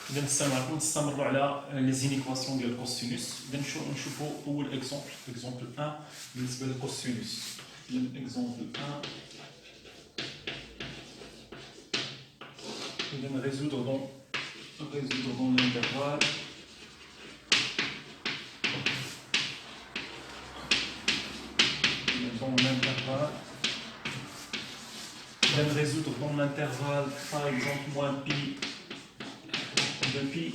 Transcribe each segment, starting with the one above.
إذا نستمروا على لي زينيكواسيون ديال الكوسينوس. إذا نشوفوا أول إكزومبل 1 بالنسبة للكوسينوس. إذا إكزومبل 1 إذا résoudre dans l'intervalle résoudre dans l'intervalle par exemple moins pi de pi.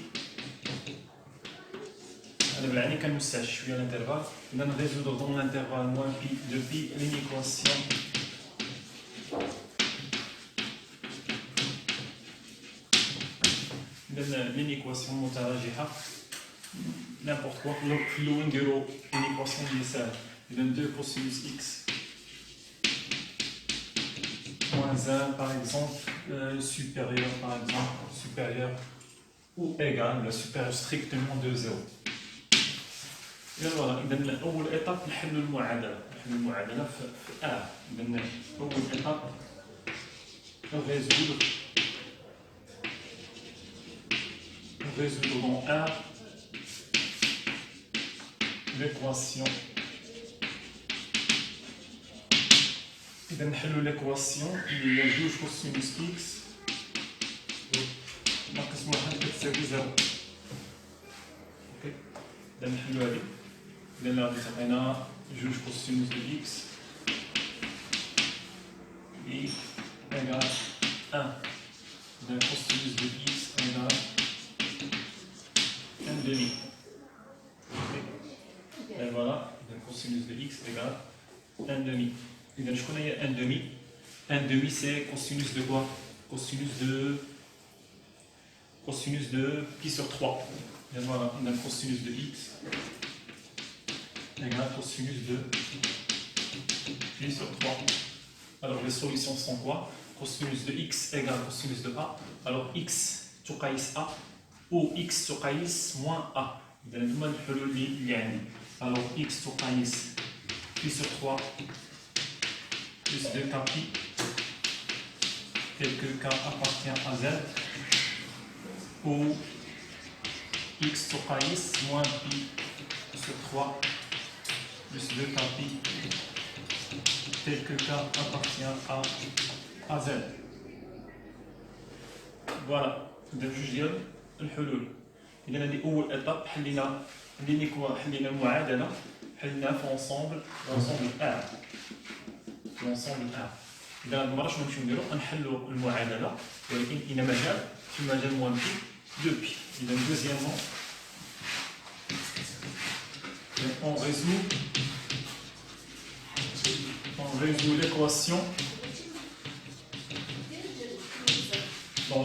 أنا بالعني كنوسع شوية l'intervalle. إذا résoudre dans l'intervalle moins pi de pi une équation une équation متراجحة n'importe quoi. في الأول نديرو une équation اللي ساهلة. إذا 2 cosinus x moins 1 par exemple supérieur ou égal supérieur strictement de 0. إذا فوالا. إذا أول إيطاب نحلو المعادلة في A. إذا أول إيطاب résoudre dans A l'équation. إذا نحلو l'équation اللي هي 2 cosinus x ناقص 1 كتساوي 0. اوكي. إذا نحلو هذه. إذا غادي تعطينا 2 cosinus de x égale 1. إذا cosinus de x égale 1 demi. Et voilà, le cosinus de x égale 1 demi. Et je connais 1 demi. 1 demi c'est cosinus de quoi? Cosinus de pi sur 3. Et voilà, on a cosinus de x égale cosinus de pi sur 3. Alors les solutions sont quoi? Cosinus de x égale cosinus de a. Alors x تقيس a ou x تقيس moins a. إذا هما الحلول اللي عندي. Alors x تقيس pi sur 3 plus 2 k pi tel que k appartient à z, ou x تقيس moins pi sur 3 plus 2 k pi tel que k appartient à z. Voilà. إذا جوج ديال الحلول. إذا هذه أول إيطاب حلينا المعادلة حليناها في لونسومبل A. إذا هاد المرة شنو نمشيو نديرو؟ نحلو المعادلة ولكن كاين مجال في مجال موان بي دو بي. إذا دوزيامون on résout l'équation dans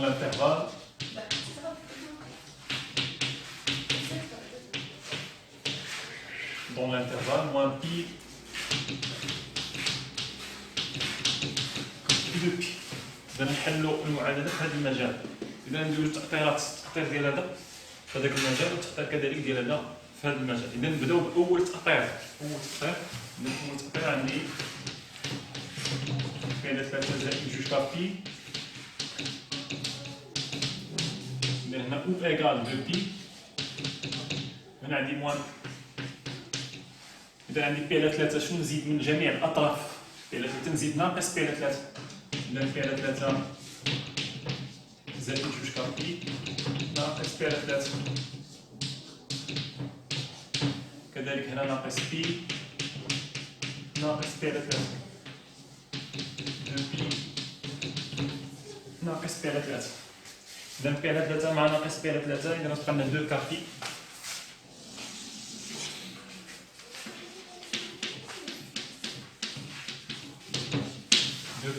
l'intervalle moins pi de pi. إذا نحلو المعادلة في هذا المجال. إذا نديرو التأطير ديال هذا في هذاك المجال والتأطير كذلك ديال هذا في هذا المجال. إذا نبداو بأول تأطير. عندي كاينة 3 زائد 2 كابي. إذا هنا أو إيكال 2 بي. هنا عندي موان. إذا عندي بي على 3 شنو نزيد من جميع الأطراف؟ بي على 3 نزيد ناقص بي على 3. إذا بي على 3 زائد 2 كابي ناقص بي على 3. كذلك هنا ناقص بي ناقص بي على 3. 2 بي ناقص بي على 3. إذا بي على 3 مع ناقص بي على 3 إذا غتبقى لنا 2 كابي.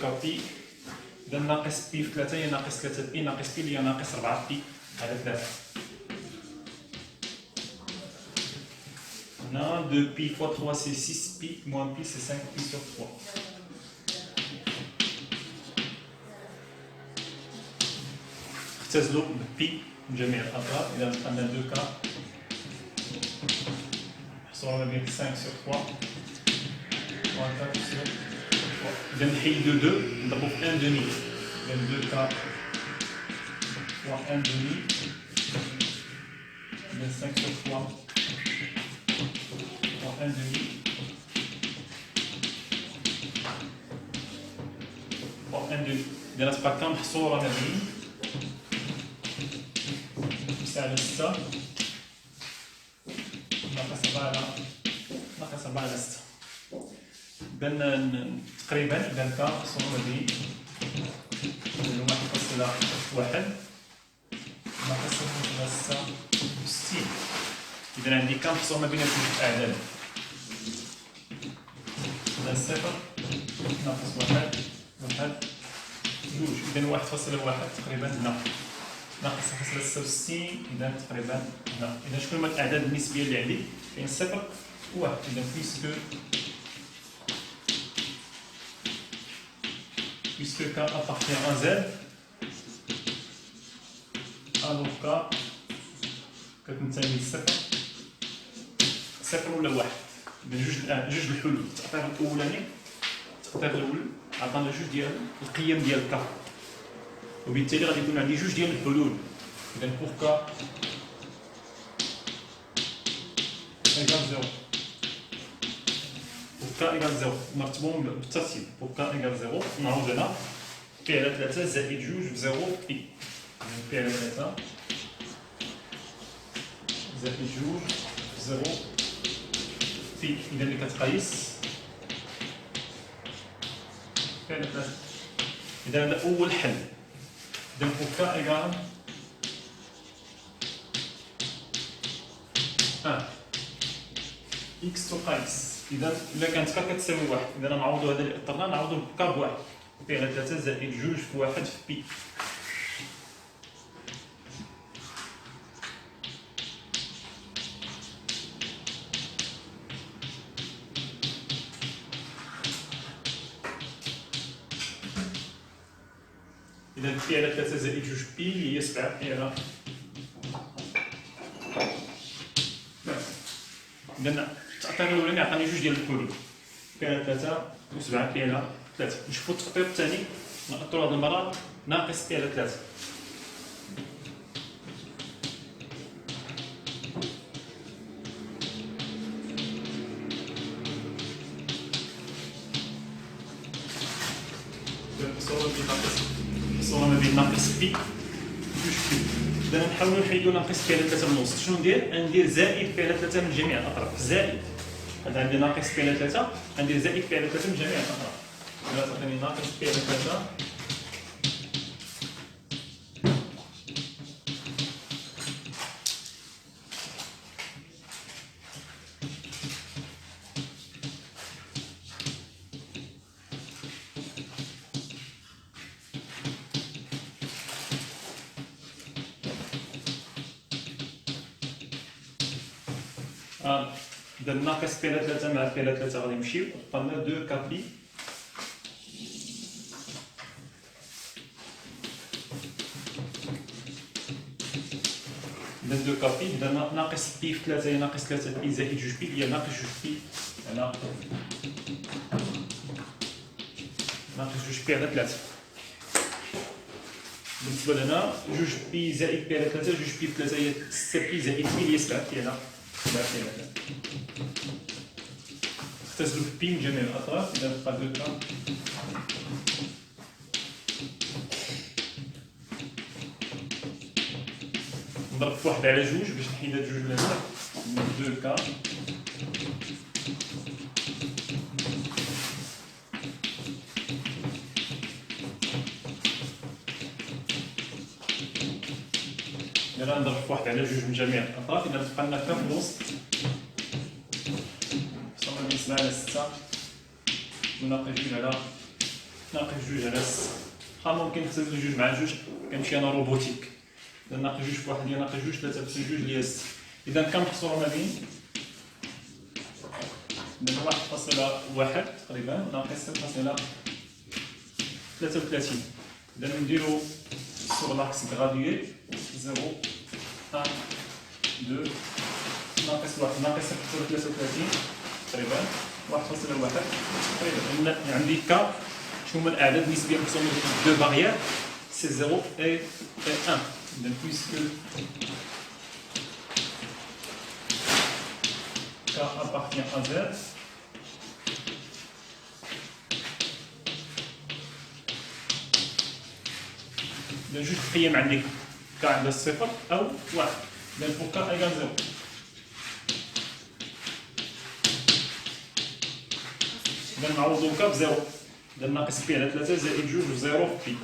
كابي. إذا ناقص بي في 3 هي ناقص 3 بي ناقص بي اللي هي ناقص 4 بي على 3. هنا 2 بي fois 3 c'est 6 بي moins بي c'est 5 بي sur 3. اختزلوا بي من جميع الأطراف. إذا بقى لنا 2 كا نحصروا ما بين 5 sur 3 و 4 sur 3. إذا نحيدو 2 نضربو في 1 demi. إذا 2 كا fois 1 demi 5 sur 3 fois 1 demi fois 1 demi. إذا تبقى كم محصورة ما بين 5 على 6 ناقص 4 على 6. إذا تقريبا إذا كان محصورة ما بين 1.1 ناقص 0.66. إذا عندي كم محصور ما بين جوج الأعداد؟ إذا 0 ناقص 1 جوج. إذا 1.1 تقريبا هنا ناقص 0.66. إذا تقريبا هنا. إذا شكون هما الأعداد النسبية اللي عندي؟ كاين 0 و 1. إذا puisque K appartient à Z, alors K كتنتمي صفر ولا واحد. إذا جوج الحلول. التأطير الأولاني التأطير الأول عطانا جوج ديال القيم ديال K، وبالتالي غادي يكون عندي جوج ديال الحلول. إذا pour K égale 0. pour K égale 0 نرتبهم بالترتيب. pour K égale 0 نعوض هنا P على 3 زائد جوج في 0 P. P على 3 زائد جوج في 0 P. إذا اللي كتقيس P على 3. إذا هذا أول حل. إذا pour K égale 1 X تقيس. إذا إلا كانت K كتساوي 1، إذا نعوضو هذا اللي اضطرنا نعوضو ب K بواحد. P على 3 زائد جوج في 1 في P. إذا P على 3 زائد جوج P هي 7 P على. إذا التأطير الأولاني عطاني جوج ديال الحلول P على 3 و 7 P على 3. نشوفو التأطير الثاني نأطرو هاد المرة ناقص P على 3. الصورة ما بين ناقص P جوج P. إذا نحاولو نحيدو ناقص P على 3 من الوسط. شنو ندير؟ ندير زائد P على 3 من جميع الأطراف. زائد هذا عندي ناقص P على 3 ندير زائد P على 3 من جميع الأطراف. إذا تعطيني ناقص P على 3 إذا ناقص P على 3 مع P على 3 غادي يمشيو، بقى لنا 2 كابي. إذا 2 كابي. إذا ناقص P في 3 هي ناقص 3 P زائد جوج P هي ناقص جوج P على ناقص جوج P على 3. بالنسبة لهنا جوج P زائد P على 3 جوج P في 3 هي 6 P زائد P هي 7 P على 3. اختزلوا في P من جميع الأطراف. إذا بقى 2 كا نضرب في 1 على جوج باش نحيد هاد جوج لهنا. 2 كا إذا نضرب في 1 على جوج من جميع الأطراف. إذا تبقى لنا كا في الوسط. 7 على 6 وناقص جوج على ناقص جوج على 6. ممكن نختزل جوج مع جوج كنمشي أنا روبوتيك. إذا ناقص جوج في 1 هي ناقص جوج 3 في جوج هي 6. إذا كم محصورة ما بين 1.1 تقريبا ناقص 0.33. إذا نديرو sur l'axe gradué 0 1 2 ناقص 1 ناقص 0.33 تقريبا 1.1 تقريبا. عندي كا شنو هما الأعداد النسبية المقسومة ب 2 فاريابل سي 0 et 1. إذا puisque K appartient à Z, إذا جوج قيم عندك K عندها صفر أو واحد. إذا pour K égale 0. إذا نعوضو K بزيرو. إذا ناقص بي على 3 زائد جوج وزيرو في بي.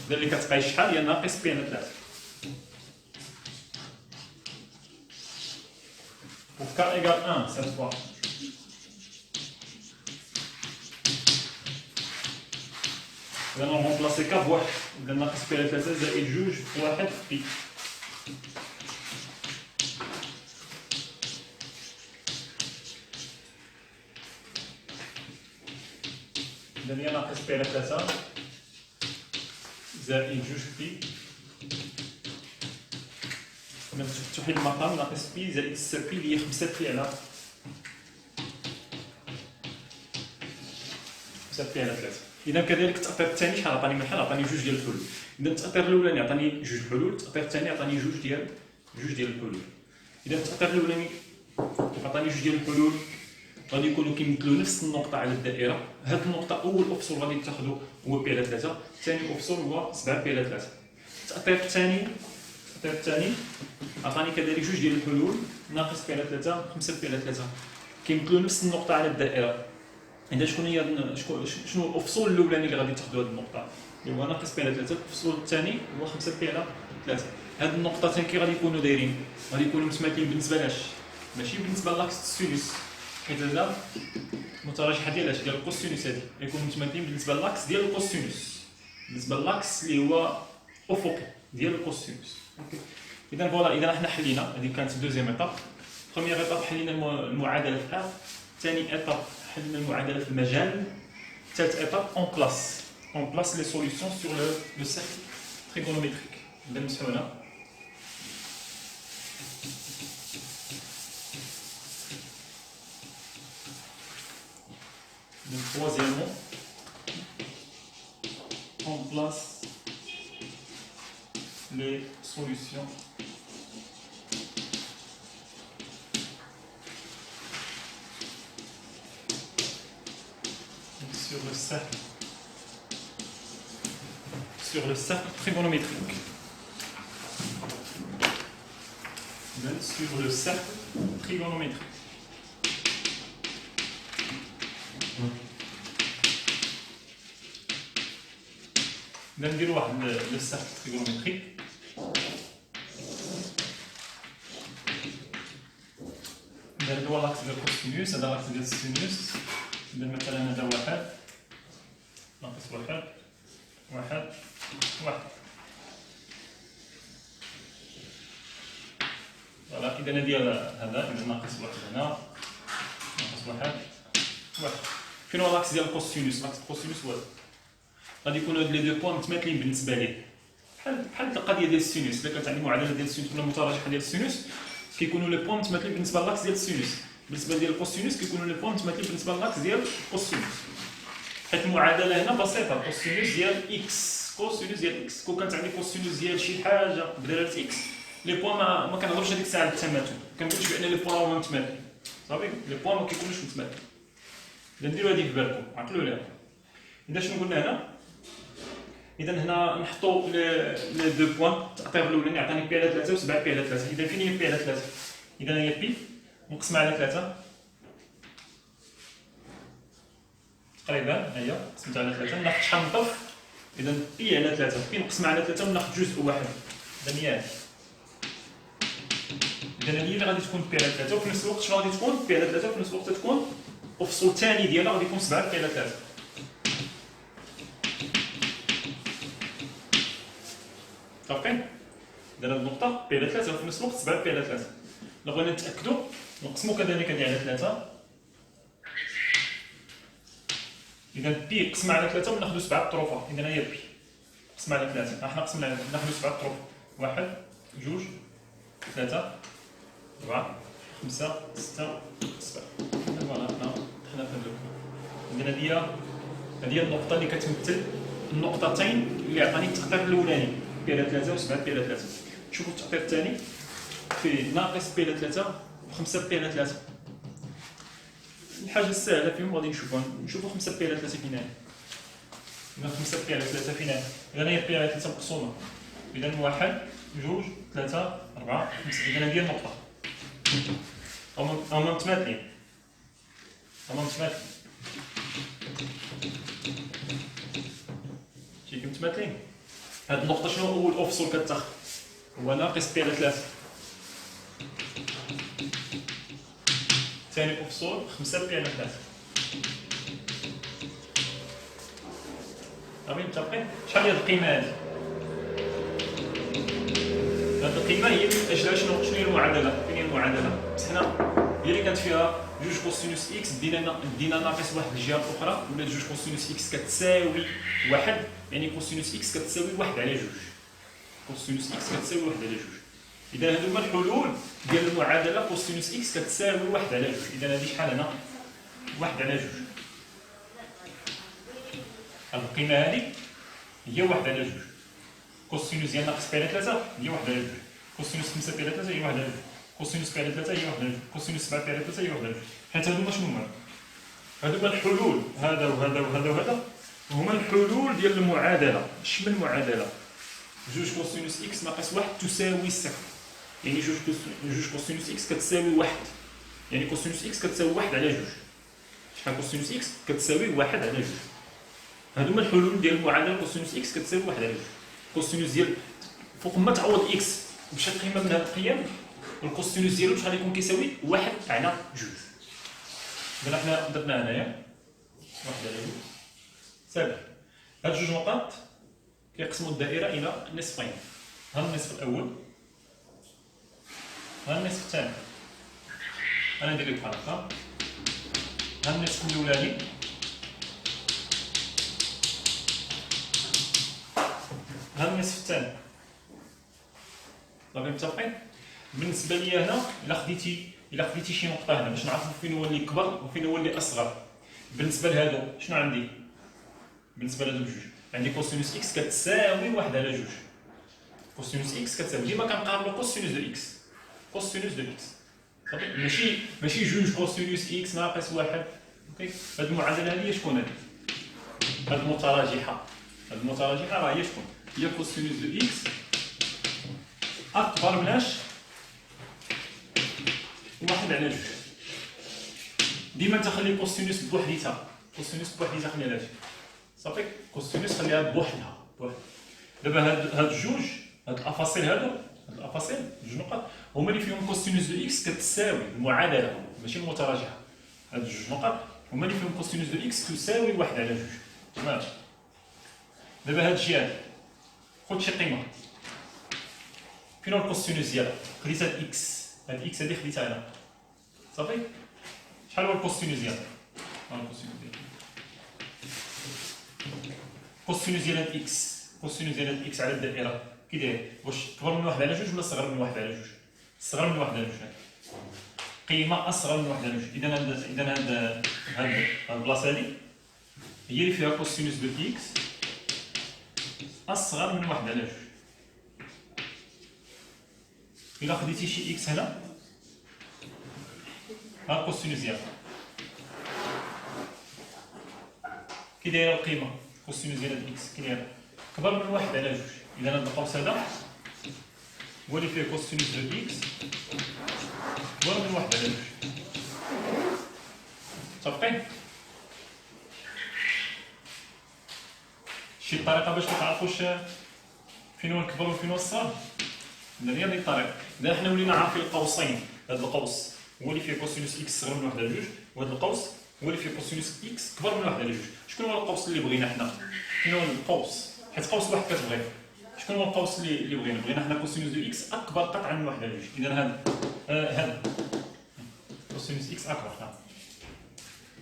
إذا اللي كتبقاي شحال هي ناقص بي على 3. Pour K égale 1 cette fois. إذا نرومبلاسي K بواحد. إذا ناقص بي على 3 زائد جوج في واحد في بي. إذا هي ناقص بي على 3 زائد جوج في توحيد المقام ناقص بي زائد 6 بي اللي هي 5 بي على 3. إذا كذلك التأطير الثاني شحال عطاني من حل؟ عطاني جوج ديال الحلول. إذا التأطير الأولاني عطاني جوج حلول، التأطير الثاني عطاني جوج ديال الحلول. إذا التأطير الأولاني عطاني جوج ديال الحلول غادي يكونوا كيمثلوا نفس النقطة على الدائرة. هاد النقطة أول أفصول غادي تاخدو هو بي على 3، ثاني أفصول هو 7 بي على 3. التأطير الثاني عطاني كذلك جوج ديال الحلول ناقص بي على 3 5 بي على 3 كيمثلوا نفس النقطة على الدائرة. إذا شنو الأفصول الأولاني اللي غادي تاخدو هاد النقطة اللي هو ناقص بي على 3، الأفصول الثاني هو 5 بي على 3. هاد النقطتين كي غادي يكونوا دايرين غادي يكونوا متماثلين بالنسبة لاش؟ ماشي بالنسبة لاكس السينوس، حيت هذا متراجحة ديال اش؟ ديال الكوسينوس. هادي يكونوا متماثلين بالنسبة للاكس ديال الكوسينوس، بالنسبة للاكس اللي هو أفقي ديال الكوسينوس. إذا فوالا، إذا حنا حلينا، هذه كانت دوزيام إيطاب. بروميير إيطاب حلينا المعادلة في R، ثاني إيطاب حلينا المعادلة في المجال، ثالث إيطاب أون بلاس لي سوليسيون سور لو سيركل تريغونوميتريك. إذا نمسحو هنا. Donc, troisièmement, on place les solutions sur le cercle trigonométrique. Sur le cercle trigonométrique. نديرو واحد لو سيركل تريغونوميتريك. هذا هو لاكس ديال الكوسينوس، هذا لاكس ديال السينوس. إذا مثلا هذا واحد ناقص واحد واحد واحد. فوالا، إذا ديال هذا إذا ناقص واحد هنا ناقص واحد واحد. فين هو لاكس ديال الكوسينوس؟ لاكس الكوسينوس هو هذا. غادي يكونوا هاد لي دو بوان متماثلين بالنسبه ليه، بحال القضيه ديال السينوس. الا كانت عندي معادله ديال السينوس ولا متراجحه ديال السينوس كيكونوا لي بوان متماثلين بالنسبه للاكس ديال السينوس. بالنسبه ديال الكوسينوس كيكونوا لي بوان متماثلين بالنسبه للاكس ديال الكوسينوس. حيت المعادله هنا بسيطه، كوسينوس ديال اكس كوسينوس ديال اكس. كون كانت عندي كوسينوس ديال شي حاجه بدلاله اكس، لي بوان ما كنهضرش هذيك الساعه على التماثل، كنقولش بان لي بوان هما متماثلين صافي. لي بوان ما كيكونوش متماثلين. اذا نديرو هذه في بالكم، عقلوا ليها. اذا شنو قلنا هنا؟ إذا هنا نحطو لي دو بوان. التأطير الأولاني عطاني بي على 3 و 7 بي على 3. إذا فين هي بي على 3؟ إذا هي بي مقسمة على 3 تقريبا، ها هي قسمتها على 3. ناخد شحال نضيف؟ إذا بي على 3 بي مقسمة على 3 وناخد جزء واحد. إذا هي هادي. إذا هي اللي غادي تكون بي على 3، وفي نفس الوقت شنو غادي تكون؟ بي على 3 وفي نفس الوقت تكون الفصول الثاني ديالها غادي يكون 7 بي على 3. متفقين؟ إذا هاد النقطة بي على 3 وفي نفس الوقت 7 بي على 3. إلا بغينا نتأكدو نقسمو كذلك هادي على 3. إذا بي قسمة على 3 وناخدو 7 بطروفة. إذا هي بي قسمة على 3. حنا قسمنا على ناخدو 7 بطروفة. 1 2 3 4 5 6 7. فوالا حنا دخلنا في هاد إذا هذه هي النقطة اللي كتمثل النقطتين اللي عطاني التقدير الأولاني بي على 3 و7 بي على 3. شوفوا التقدير الثاني فيه ناقص بي على 3 و5 بي على 3. الحاجة السهلة فيهم غادي نشوفوا 5 بي على 3 فين هي. 5 بي على 3 فين هي؟ إذا هي بي على 3 مقسومة. إذا 1 2 3 4 5. إذا هذه هي النقطة. هما متماثلين. شي متماثلين. هاد النقطة شنو أول أفصل كتاخد؟ هو ناقص بي على 3. ثاني أفصول 5 بي على 3. صافي متفقين؟ شحال هي القيمة هادي؟ هاد القيمة هي من أجلها شنو هي المعادلة؟ فين هي المعادلة؟ بس حنا هي اللي كانت فيها جوج كوسينوس إكس دينا ناقص واحد الجهة الأخرى، ولات جوج كوسينوس إكس كتساوي واحد، يعني كوسينوس إكس كتساوي واحد على جوج. كوسينوس إكس كتساوي واحد على جوج. إذا هادو هما الحلول ديال المعادلة كوسينوس إكس كتساوي واحد على جوج. إذا هادي شحال هنا؟ واحد على جوج. هاد القيمة هادي هي واحد على جوج. كوسينوس ديال ناقص بي على 3 هي واحد على جوج. كوسينوس 5 بي على 3 هي واحد على جوج. كوسينوس بي على 3 هي واحد على جوج. كوسينوس 7 بي على 3 هي واحد على جوج. حيت هادو هما شنو هما؟ هادو هما الحلول، هذا وهذا وهذا وهذا هما الحلول ديال المعادلة. شمن المعادلة؟ جوج كوسينوس إكس ناقص واحد تساوي صفر. يعني جوج كوسينوس إكس كتساوي واحد. يعني كوسينوس إكس كتساوي واحد على جوج. شحال كوسينوس إكس كتساوي واحد على جوج. هادو هما الحلول ديال المعادلة كوسينوس إكس كتساوي واحد على جوج. كوسينوس ديال فوق ما تعوض إكس بشي قيمة من هاد القيم، الكوسينوس ديالو شحال يكون كيساوي؟ واحد على جوج. إذا حنا درنا هنايا واحد على جوج ساهل. هاد جوج نقاط كيقسموا الدائرة إلى نصفين. ها النصف الأول، ها النصف الثاني. أنا ندير لك بحال هكا. ها النصف الأولاني، ها النصف الثاني. صافي متفقين؟ بالنسبة لي هنا إلا خديتي شي نقطة هنا باش نعرفو فين هو اللي كبر وفين هو اللي أصغر. بالنسبة لهادو شنو عندي؟ بالنسبة لهادو بجوج عندي كوسينوس إكس كتساوي واحد على جوج. كوسينوس إكس كتساوي ديما كنقارنو كوسينوس دو إكس. كوسينوس دو إكس صافي. ماشي جوج كوسينوس إكس ناقص واحد. أوكي. هاد المعادلة هادي شكون هادي؟ هاد المتراجحة. هاد المتراجحة راه هي شكون؟ هي كوسينوس دو إكس أكبر مناش واحد على جوج. ديما تخلي كوسينوس بوحديتها. كوسينوس بوحديتها خليها لاش صافي. كوسينوس خليها بوحدها. دابا هاد جوج هاد الافاصيل هاد الافاصيل جوج نقط هما اللي فيهم كوسينوس دو اكس كتساوي المعادله ماشي المتراجعه. هاد جوج نقط هما اللي فيهم كوسينوس دو اكس تساوي واحد على جوج. تمام. دابا هاد الشيء هذا خذ شي قيمه. فين هو الكوسينوس ديالها؟ خديت هاد اكس. هاد اكس هادي خديتها هنا صافي. شحال هو الكوسينوس ديالها؟ ها الكوسينوس ديالها. كوسينوس ديال هاد اكس. كوسينوس ديال هاد اكس على الدائره كي داير؟ واش كبر من واحد على جوج ولا صغر من واحد على جوج؟ صغر من واحد على جوج. قيمه اصغر من واحد على جوج. اذا هاد البلاصه هادي هي اللي فيها كوسينوس دو اكس اصغر من واحد على جوج. إلا خديتي شي إكس هنا ها الكوسينوس ديالها كي دايره القيمة. كوسينوس ديال هاد إكس كي دايره؟ كبر من واحد على جوج. إذا هاد القوس هذا هو اللي فيه كوسينوس دو إكس كبر من واحد على جوج. متفقين؟ شي طريقة باش متعرفوش فين هو الكبر وفين هو الصغر؟ هي هذه الطريقة. إذا حنا ولينا عارفين القوسين، هذا القوس هو اللي فيه كوسينوس إكس صغر من واحد على جوج، وهذا القوس هو اللي فيه كوسينوس إكس كبر من واحد على جوج. شكون هو القوس اللي بغينا حنا؟ شكون هو القوس؟ حيت قوس واحد كتبغيه. شكون هو القوس اللي بغينا؟ بغينا حنا كوسينوس دو إكس أكبر قطعا من واحد على جوج. إذا هذا كوسينوس إكس أكبر. نعم.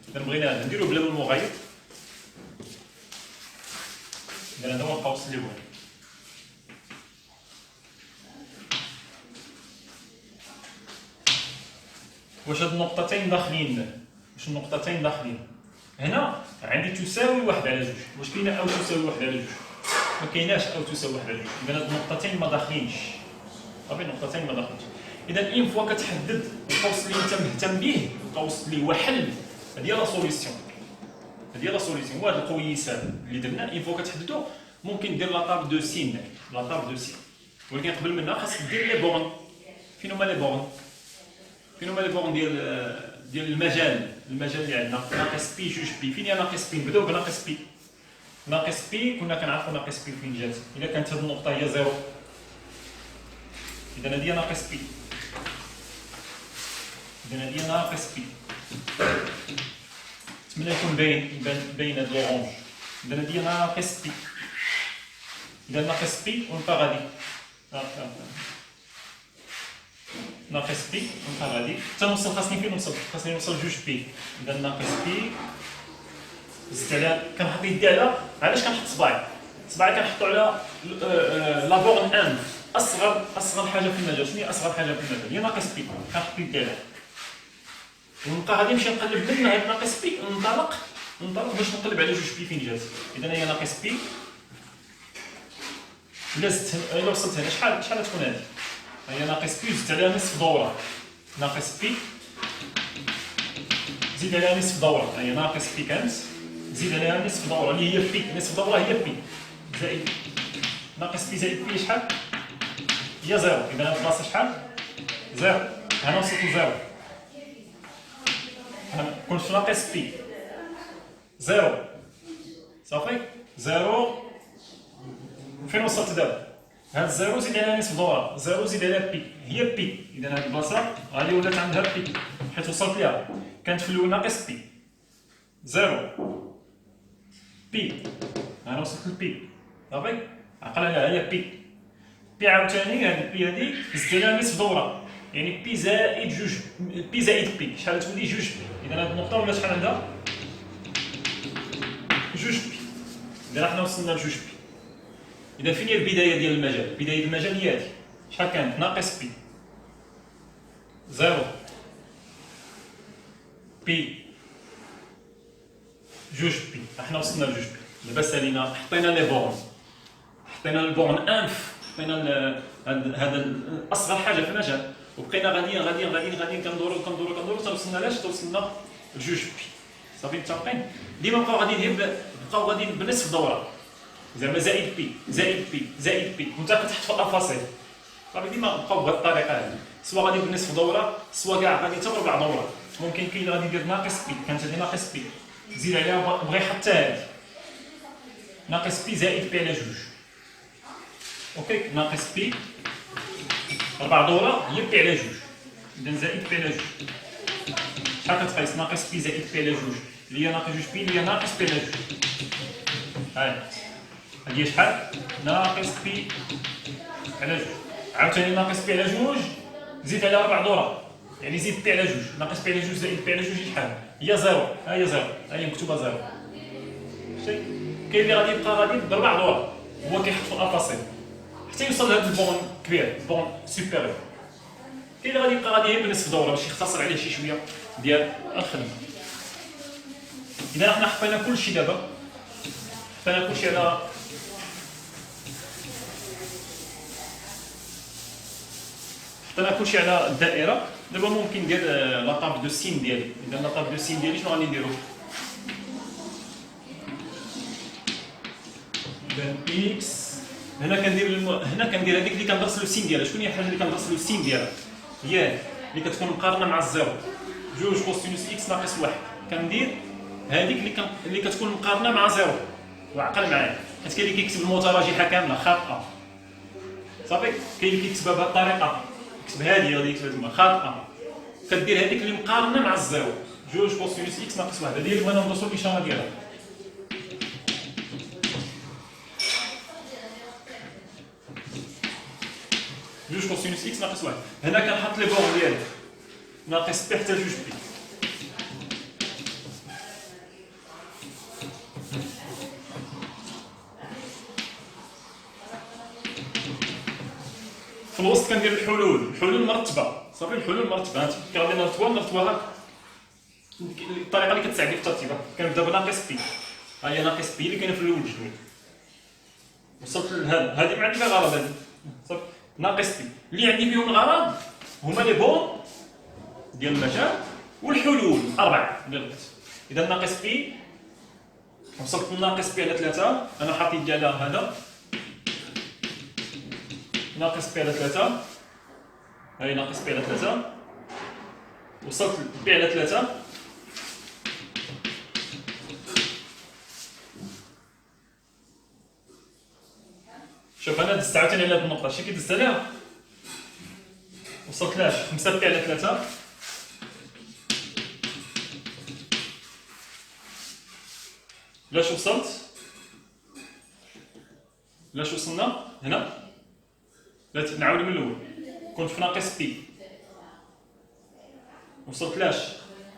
إذا بغينا هذا نديرو بلا المغاير. إذا هذا هو القوس اللي بغينا. واش هاد النقطتين داخلين؟ واش النقطتين داخلين؟ هنا عندي تساوي 1 على 2. واش كاينه او تساوي 1 على 2؟ ما كايناش او تساوي 1 على 2. اذا هاد النقطتين ما داخلينش. صافي النقطتين ما داخلينش. اذا اين فوا كتحدد القوس اللي انت مهتم به، القوس اللي هو حل، هذه لا سوليسيون. هذه لا سوليسيون. وهاد القويسات اللي درنا اين فوا كتحددو ممكن دير لا طاب دو سين، لا طاب دو سين. ولكن قبل منها خاصك دير لي بورن. فين هما لي بورن؟ فين هما لي بورن ديال المجال اللي عندنا؟ ناقص بي جوج بي. فين هي ناقص بي؟ نبداو بناقص بي. ناقص بي كنا كنعرفوا ناقص بي فين جات. الا كانت هاد النقطه هي زيرو، اذا هادي ناقص بي. اذا هادي ناقص بي. نتمنى يكون باين هاد لورونج. اذا هادي ناقص بي. اذا ناقص بي ونبقى غادي. ناقص بي ونبقى غادي حتى نوصل. خاصني فين نوصل؟ خاصني نوصل جوج بي. اذا ناقص بي زدت عليها. كنحط يدي على، علاش كنحط صباعي؟ صباعي كنحطو على لا بورن ان، اصغر حاجه في المجال. شنو هي اصغر حاجه في المجال؟ هي ناقص بي. كنحط يدي عليها ونبقى غادي نمشي نقلب من هاد ناقص بي، ننطلق باش نقلب على جوج بي فين جات. اذا هي ناقص بي. الا وصلت هنا شحال تكون هادي؟ هي ناقص بي زدت عليها نصف دوره. ناقص بي زيد عليها نصف دوره. هي ناقص بي كانت، زيد عليها نصف دوره اللي هي بي. نصف دوره هي بي زائد ناقص بي زائد بي شحال؟ هي زيرو. اذا هاد البلاصه شحال؟ زيرو. هنا وصلت لزيرو. كنت في ناقص بي زيرو. صافي زيرو. فين وصلت دابا؟ هاد الزيرو زيد عليها نصف دوره. زيرو زيد عليها بي هي بي. اذا هاد البلاصه غادي ولات عندها بي حيت وصلت ليها. كانت في الاول ناقص بي زيرو بي. انا وصلت لبي. صافي عقل عليها هي بي. بي عاوتاني هاد بي هادي زدت عليها نصف دوره، يعني بي زائد جوج. بي زائد بي شحال تولي؟ جوج بي. اذا هاد النقطه ولا شحال عندها؟ جوج بي. اذا حنا وصلنا لجوج بي. اذا فين هي البدايه ديال المجال؟ بدايه المجال هي هادي. شحال كانت؟ ناقص بي زيرو بي جوج بي. حنا وصلنا لجوج بي. دابا سالينا حطينا لي بورن، حطينا البورن انف، حطينا هذا اصغر حاجه في المجال، وبقينا غاديين كندورو حتى وصلنا لاش؟ توصلنا لجوج بي. صافي متفقين؟ ديما بقاو غاديين بنصف دوره. زعما زائد بي زائد بي زائد بي وانت كتحط في الافاصيل. صافي ديما بقاو بهذه الطريقه هذه، سواء غادي بنصف دوره سواء كاع غادي حتى بربع دورات. ممكن كاين اللي غادي يدير ناقص بي. كانت هذه ناقص بي زيد عليها بغى حتى هذه ناقص بي زائد بي على جوج. اوكي ناقص بي ربع دوره هي بي على جوج. اذا زائد بي على جوج شحال كتقيس؟ ناقص بي زائد بي على جوج اللي هي ناقص جوج بي اللي هي ناقص بي على جوج. هاي هادي شحال؟ ناقص بي على جوج. عاوتاني ناقص بي على جوج زيد على ربع دوره، يعني زيد بي على جوج. ناقص بي على جوج زائد بي على جوج شحال؟ هي زيرو. ها هي زيرو، ها هي مكتوبه زيرو. شتي؟ كاين اللي غادي يبقى غادي بربع دوره هو كيحط في الافاصيل حتى يوصل لهاد البون كبير، البون سوبيريور. كاين اللي غادي يبقى غادي غير بنصف دوره باش يختصر عليه شي شويه ديال الخدمه. اذا حنا حطينا كلشي دابا، حطينا كلشي على الدائره. دابا ممكن ندير لاطاب دو سين ديالي. اذا لاطاب دو سين ديالي شنو غادي نديرو؟ اذا اكس هنا كندير هذيك اللي كندرس له السين ديالها. شكون هي الحاجه اللي كندرس له السين ديالها؟ هي اللي كتكون مقارنه مع الزيرو. جوج كوسينوس اكس ناقص واحد. كندير هذيك اللي كتكون مقارنه مع زيرو. وعقل معايا حيت كاين اللي كيكتب المتراجحه كامله خاطئه. صافي كاين اللي كيكتبها بهذه الطريقه، كتب هذه غادي يكتبها تما خاطئه. كدير هذيك اللي مقارنه مع الزيرو. جوج كوسينوس اكس ناقص واحد. هذه هي اللي بغينا ندرسو الاشاره ديالها. جوج كوسينوس اكس ناقص واحد. هنا كنحط لي بورن ديالي ناقص بي حتى جوج بي. في الوسط كندير الحلول مرتبه. صافي الحلول مرتبه. غادي نرتبوها هكا. الطريقه اللي كتساعدني في الترتيب كنبدا بناقص بي. ها هي ناقص بي اللي كاينه في الاول جوج. وصلت لهذا، هذه ما عندي فيها غرض، هذه صافي. ناقص بي اللي عندي فيهم الغرض هما لي بون ديال المجال والحلول 4 ديال القسم. اذا ناقص بي، وصلت لناقص بي على 3، انا حاطط يدي على هذا ناقص بي على 3، هاي ناقص بي على 3، وصلت بي على 3. شوف انا دزت عاوتاني على هاد النقطة، شتي كي دزت عليها وصلت لاش 5 بي على 3. لاش وصلت؟ لاش وصلنا هنا؟ لا نعاود من الاول، كنت في ناقص بي، وصلت لاش؟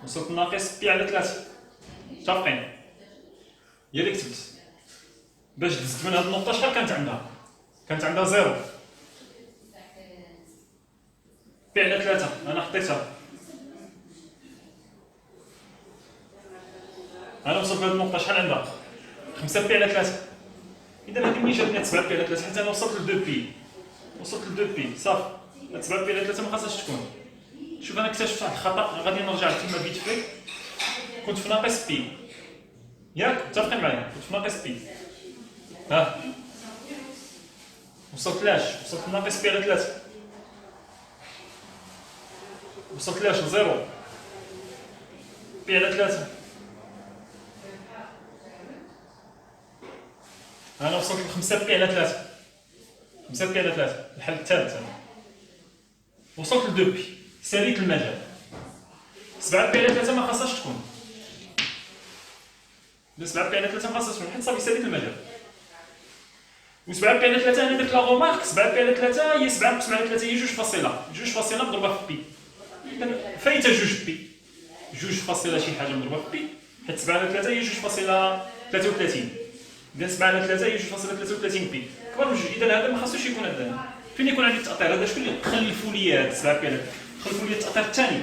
وصلت ناقص بي على 3. متفقين؟ هي اللي كتبت باش دزت من هاد النقطة. شحال كانت عندها؟ كانت عندها 0 بي على 3، انا حطيتها، انا وصلت لهاد النقطة شحال عندها؟ 5 بي على 3. اذا هذه ملي جاتني 7 بي على 3 حيت انا وصلت ل 2 بي، وصلت ل 2 بي صافي. 7 بي على 3 ما خاصهاش تكون. شوف انا اكتشفت واحد الخطا، غادي نرجع تما فيت في. كنت في ناقص بي، ياك متفقين معايا؟ كنت في ناقص بي، ها وصلت لاش؟ وصلت لناقص بي على 3. وصلت لاش؟ لزيرو بي على 3. انا وصلت ل 5 بي على 3. 5 بي على 3 الحل الثالث. انا وصلت ل 2 بي، ساليت المجال. 7 بي على 3 ما خاصهاش تكون. 7 بي على 3 ما خاصهاش تكون حيت صافي ساليت المجال. و7 بي على 3 هنا داك لا غومارك، 7 بي على 3 هي 7 مقسم على 3 هي 2 مضروبه في بي. اذا فايته 2 بي، 2 شي حاجه مضروبه في بي، حيت 7 على 3 هي 2.33. اذا 7 على 3 هي 2.33 بي كبر من 2. اذا هذا ما خاصوش يكون هذا. فين يكون عندي التاثير هذا؟ شكون اللي خلفوا لي هاد 7 بي على 3؟ خلفوا لي التاثير الثاني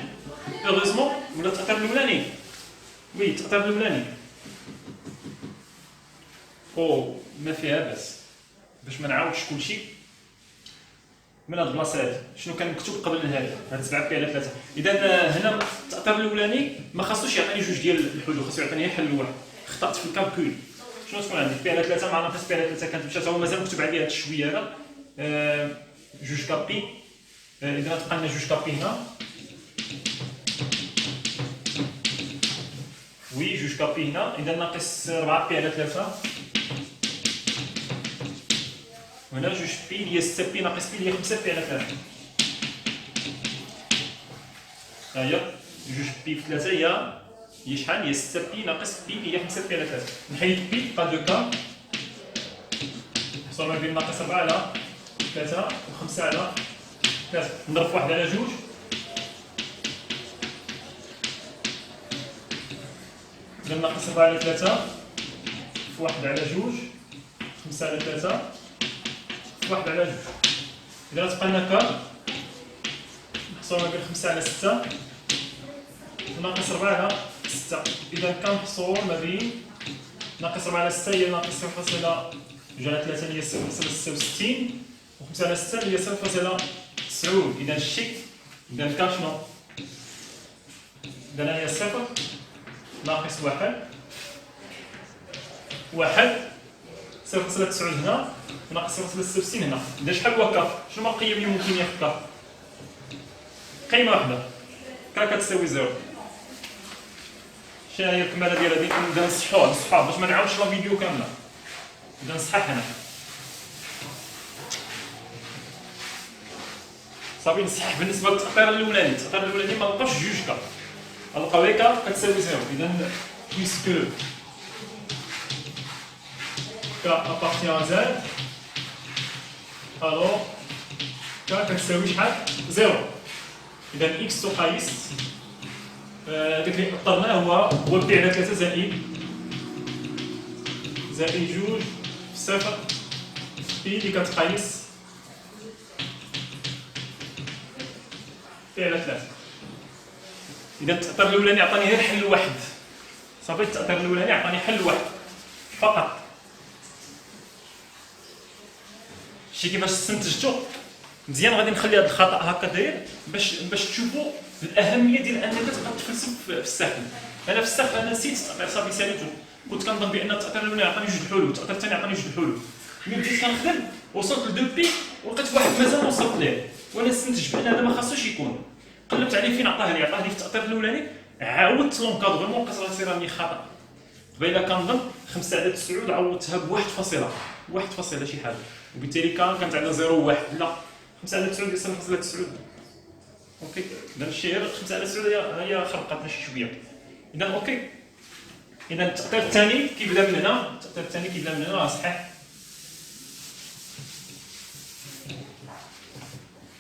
هوغوزمون، ولا التاثير الاولاني؟ وي التاثير الاولاني. او ما فيها باس باش ما نعاودش كلشي من هاد البلاصه هادي. شنو كان مكتوب قبل هاد 7 بي على 3؟ اذا هنا التاثير الاولاني ما خاصوش يعطيني جوج ديال الحلول، خاصو يعطيني غير حل واحد. خطات في الكالكول. شنو تكون عندي؟ بي على 3 مع ناقص بي على 3 كانت مشات، هو مازال مكتوب عندي هاد الشويه هذا جوج كابي. اذا تبقى لنا جوج كابي هنا، وي جوج كابي هنا. اذا ناقص 4 بي على 3، وهنا جوج بي اللي هي 6 بي ناقص بي اللي هي 5 بي على 3. ها هي جوج بي في 3 هي شحال؟ هي 6 بي ناقص بي اللي هي 5 بي على 3. نحيد بي بقى 2 كا، نحصل ما بين ناقص 4 على 3 و5 على 3، نضرب في 1 على 2. إذا ناقص 4 على 3 في 1 على 2، 5 على 3 في 1 على 2. إذا تبقى لنا كا، نحصل ما بين 5 على 6 وناقص 4 على 6. إذا كان محصول ما بين ناقص 4 على 6 هي ناقص 0.2 على 3 هي 0.66، و5 على 6 هي 0.9. إذا الشيء إذا كان شنو؟ إذا هي 0 ناقص 1 0.9 هنا وناقص 0.66 هنا. إذا شحال هو كا؟ شنو هما القيم اللي ممكن ياخذ كا؟ قيمة واحدة كا كتساوي 0. شنو هي الكماله ديال هذه؟ نبدا نصحوها باش ما نعاودش لا فيديو كامله. نبدا نصحح هنا صافي. نصحح بالنسبه للتأطير الاولاني. التأطير الاولاني ما لقاوش جوج كا، لقاو غير كا كتساوي 0. اذا بويسكو كا ابارتيان ا زد، الو كا كتساوي شحال؟ 0. اذا اكس تقايس داك اللي اخترناه هو بي على 3 زائد 2 في 0 بي اللي كتقايس بي على 3. اذا التاثير الاولاني عطاني غير حل واحد صافي. التاثير الاولاني عطاني حل واحد فقط. شتي كيفاش استنتجتو مزيان. غادي نخلي هذا الخطا هكا داير باش تشوفوا الاهميه ديال انك تبقى تفلسف في الساكن. انا في الساكن انا نسيت التاثير صافي ساليتو، كنت كنظن بان التاثير الاولاني عطاني جوج الحلول والتاثير الثاني عطاني جوج الحلول. ملي بديت كنخدم وصلت ل 2 بي ولقيت واحد مازال وصلت ليه وانا استنتج بان هذا ما خاصوش يكون. قلبت عليه فين عطاه لي في التاثير الاولاني، عاودت لونكادغمون لقيت راسي راني خطا. قبيله كنظن 5 على 9 عوضتها ب 1 شي حاجه، وبالتالي كانت عندنا 0.1. لا 5 على 9 ديال 0.9. اوكي اذا الشيء 5 على 9 هي خربقتنا شي شويه. اذا اوكي اذا التاثير الثاني كيبدا من هنا، راه صحيح.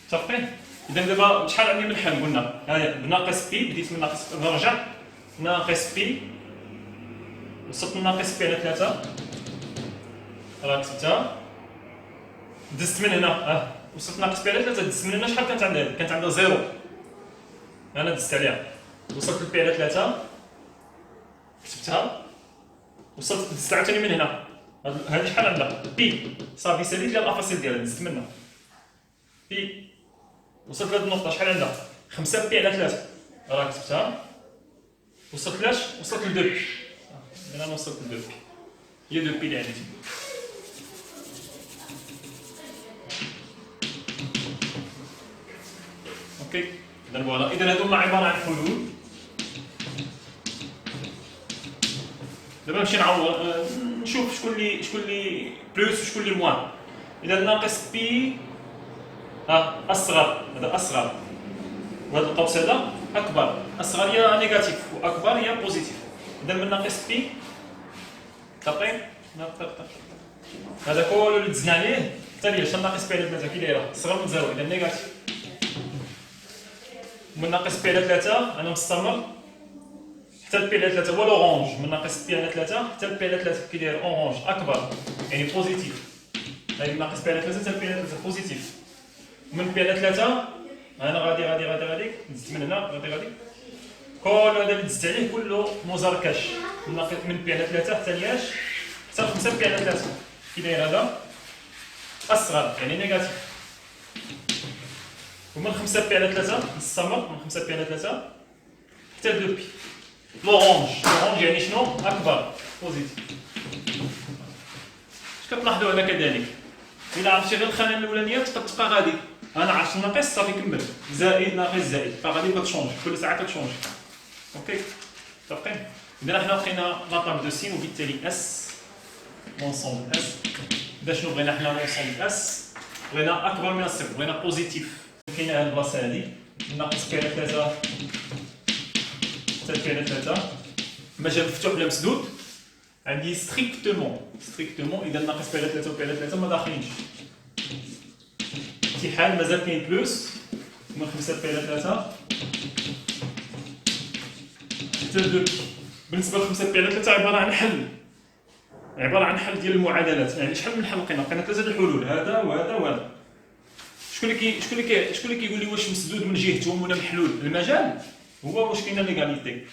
متفقين؟ اذا دابا شحال عندي من حل؟ قلنا بناقص بي، بديت من ناقص نرجع ناقص بي، وصلت من ناقص بي على 3 راه كتبتها، دزت من هنا وصلت ناقص بي على 3 دزت من هنا. شحال كانت عندها 0 انا دزت عليها، وصلت لبي على 3 كتبتها، وصلت دزت عاوتاني من هنا. هذه شحال عندها؟ بي صافي ساليت لها الافاصيل ديالها دزت منها بي، وصلت لهاد النقطة شحال عندها؟ 5 بي على 3 راه كتبتها، وصلت لاش؟ وصلت ل 2 بي. انا وصلت ل 2 بي، هي 2 بي اللي عندي. اوكي اذا فوالا. اذا هادو هما عبارة عن حلول. دابا نمشي نعوض نشوف شكون اللي بلوس وشكون اللي موان. اذا ناقص بي اصغر، هذا اصغر، وهذا القوس هذا اكبر. اصغر هي نيجاتيف واكبر هي بوزيتيف. اذا من ناقص بي تقييم هذا كل اللي دزنا عليه حتى ليش ناقص بي على 3 كي دايره صغر من 0 اذا نيجاتيف. من ناقص بي على 3 انا مستمر حتى البي على 3 هو الاورانج. من ناقص بي على 3 حتى البي على 3 كي داير اورانج اكبر يعني بوزيتيف. هاي من ناقص بي على 3 حتى البي على 3 بوزيتيف. من بي على 3 انا غادي دزت من هنا غادي كل هذا اللي دزت عليه كله مزركش. من بي على 3 حتى لياش حتى 5 بي على 3 كي داير هذا اصغر يعني نيجاتيف. ومن 5 بي على 3 نستمر من 5 بي على 3 حتى 2 بي. لورانج يعني شنو؟ اكبر بوزيتيف. اش كتلاحظوا هنا كذلك؟ إلا عرفتي غير الخانه الاولانيه تبقى غادي. انا عرفت ناقص صافي كمل، زائد ناقص زائد فغادي كتشونج كل ساعه كتشونج. اوكي متفقين؟ اذا حنا لقينا لاطاب دو سين وبالتالي اس لونسومبل اس. باش شنو بغينا حنا لونسومبل اس؟ بغينا اكبر من الصفر، بغينا بوزيتيف. كاينه هاد البلاصه هادي ناقص بي على 3 حتى بي على 3 ماشي مفتوح ولا مسدود عندي ستريكتومون اذا ناقص بي على 3 وبي على 3 ما داخلينش. في حال مازال كاين بلوس من 5 بي على 3 حتى 2 بي. بالنسبه ل 5 بي على 3 عباره عن حل ديال المعادلات. يعني شحال من حل لقينا 3 د الحلول هذا وهذا وهذا. شكون اللي كيقول لي واش مسدود من جهتهم ولا محلول؟ المجال هو واش كاينه ليغاليتي.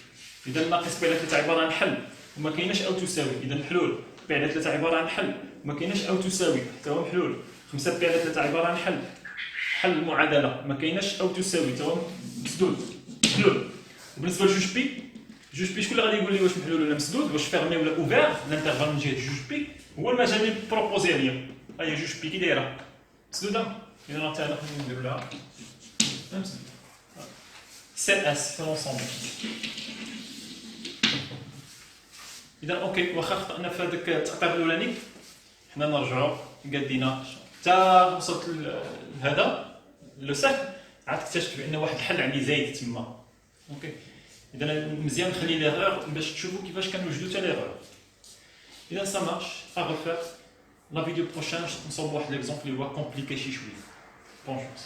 اذا ناقص بي على 3 عباره عن حل وما كايناش او تساوي، اذا الحلول بي على 3 عباره عن حل وما كايناش او تساوي حتى هو محلول. 5 بي على 3 عباره عن حل المعادله ما كايناش او تساوي حتى هو مسدود محلول. وبالنسبه لجوج بي شكون اللي غادي يقول لي واش محلول ولا مسدود، واش فيرمي ولا اوفير؟ الانترفال من جهه جوج بي هو المجال اللي بروبوزي عليا. هي جوج بي كي دايره مسدوده. اذا حتى هنا نديرو لها سي اس في لونسومبل. اذا اوكي واخا خطأنا في هذاك التأطير الاولاني حنا نرجعوا قادينا حتى وصلت لهذا لو ساك عاد اكتشفت بان واحد الحل عندي زايد تما. اوكي اذا مزيان نخلي ليغور باش تشوفوا كيفاش كنوجدوا حتى ليغور. اذا سا مارش ا ريفير لا فيديو بروشين نصوب واحد ليكزومبل اللي هو كومبليكي شي شويه. بون شونس.